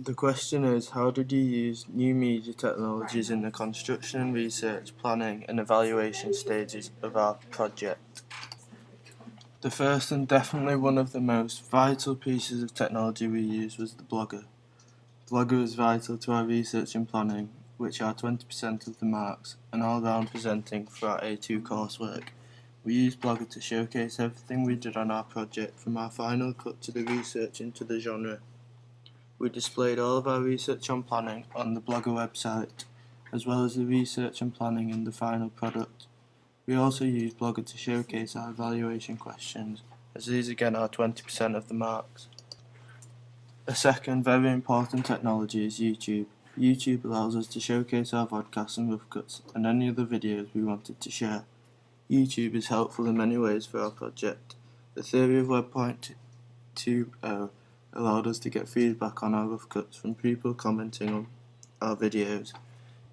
The question is, how did you use new media technologies in the construction, research, planning and evaluation stages of our project? The first and definitely one of the most vital pieces of technology we used was the blogger. Blogger is vital to our research and planning, which are 20% of the marks, and all round presenting for our A2 coursework. We used Blogger to showcase everything we did on our project, from our final cut to the research into the genre. We displayed all of our research and planning on the Blogger website, as well as the research and planning in the final product. We also used Blogger to showcase our evaluation questions, as these again are 20% of the marks. A second very important technology is YouTube. YouTube allows us to showcase our vodcasts and rough cuts and any other videos we wanted to share. YouTube is helpful in many ways for our project. The theory of Web 2.0 allowed us to get feedback on our rough cuts from people commenting on our videos.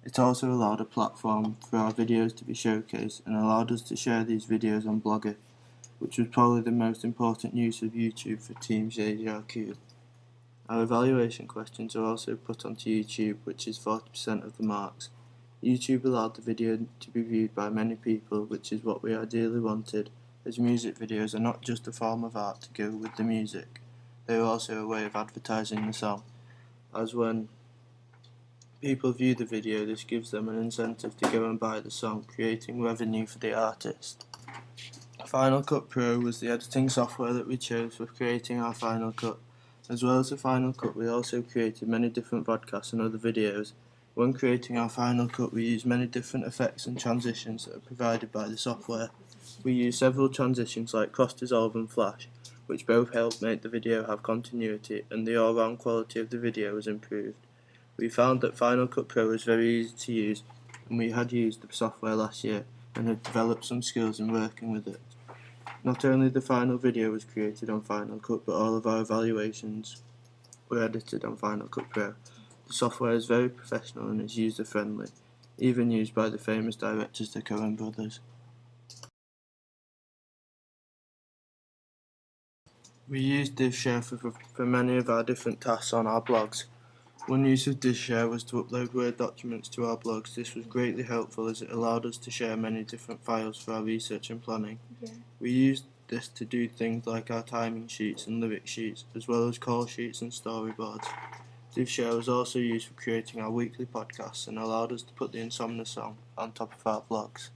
It also allowed a platform for our videos to be showcased and allowed us to share these videos on Blogger, which was probably the most important use of YouTube for Team EVALQ4. Our evaluation questions are also put onto YouTube, which is 40% of the marks. YouTube allowed the video to be viewed by many people, which is what we ideally wanted, as music videos are not just a form of art to go with the music, they are also a way of advertising the song, as when people view the video this gives them an incentive to go and buy the song, creating revenue for the artist. Final Cut Pro was the editing software that we chose for creating our Final Cut. As well as the Final Cut, we also created many different podcasts and other videos. When creating our Final Cut, we used many different effects and transitions that are provided by the software. We used several transitions like cross dissolve and flash, which both help make the video have continuity, and the all-round quality of the video was improved. We found that Final Cut Pro is very easy to use, and we had used the software last year and had developed some skills in working with it. Not only the final video was created on Final Cut, but all of our evaluations were edited on Final Cut Pro. The software is very professional and is user-friendly, even used by the famous directors the Coen brothers. We used DivShare for many of our different tasks on our blogs. One use of DivShare was to upload Word documents to our blogs. This was greatly helpful as it allowed us to share many different files for our research and planning. We used this to do things like our timing sheets and lyric sheets, as well as call sheets and storyboards. DivShare was also used for creating our weekly podcasts and allowed us to put the Insomnia song on top of our blogs.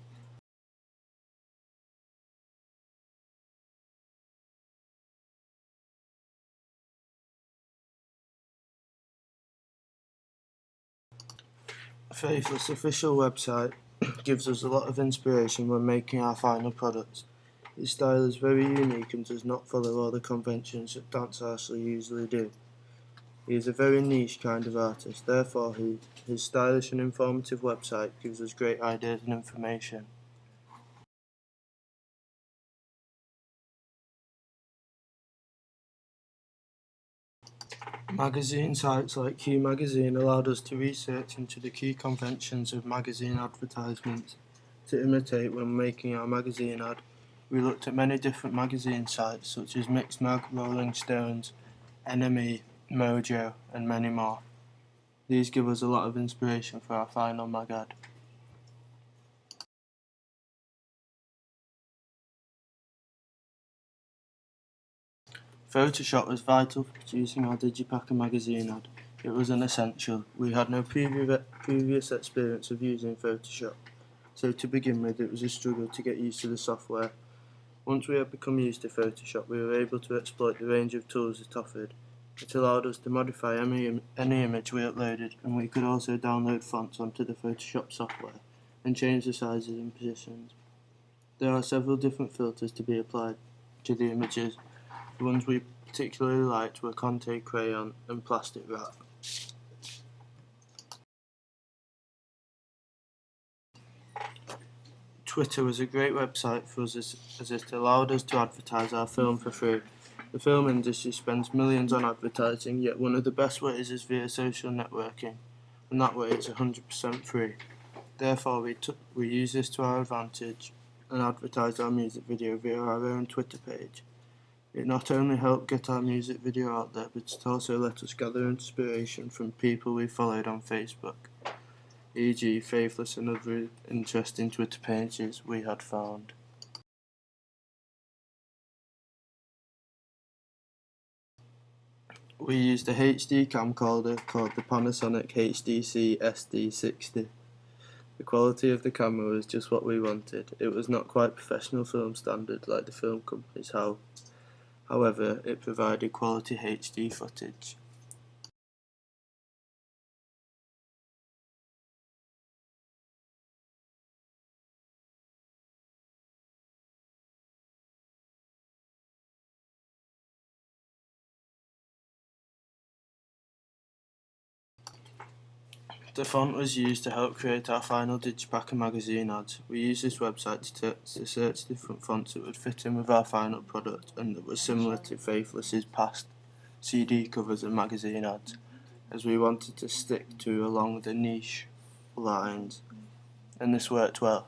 Faithless official website gives us a lot of inspiration when making our final products. His style is very unique and does not follow all the conventions that dance artists usually do. He is a very niche kind of artist, therefore his stylish and informative website gives us great ideas and information. Magazine sites like Q Magazine allowed us to research into the key conventions of magazine advertisements to imitate when making our magazine ad. We looked at many different magazine sites such as Mixmag, Rolling Stones, NME, Mojo and many more. These give us a lot of inspiration for our final mag ad. Photoshop was vital for producing our Digipacker magazine ad. It was an essential. We had no previous experience of using Photoshop, so to begin with it was a struggle to get used to the software. Once we had become used to Photoshop, we were able to exploit the range of tools it offered. It allowed us to modify any image we uploaded, and we could also download fonts onto the Photoshop software and change the sizes and positions. There are several different filters to be applied to the images. The ones we particularly liked were Conte Crayon and Plastic Wrap. Twitter was a great website for us as it allowed us to advertise our film for free. The film industry spends millions on advertising, yet one of the best ways is via social networking, and that way it's 100% free. Therefore, we use this to our advantage and advertise our music video via our own Twitter page. It not only helped get our music video out there, but it also let us gather inspiration from people we followed on Facebook, e.g. Faithless and other interesting Twitter pages we had found. We used a HD camcorder called the Panasonic HDC SD60. The quality of the camera was just what we wanted. It was not quite professional film standard like the film companies have. However, it provided quality HD footage. The font was used to help create our final Digipack and magazine ads. We used this website to search different fonts that would fit in with our final product and that were similar to Faithless's past CD covers and magazine ads, as we wanted to stick to along the niche lines, and this worked well.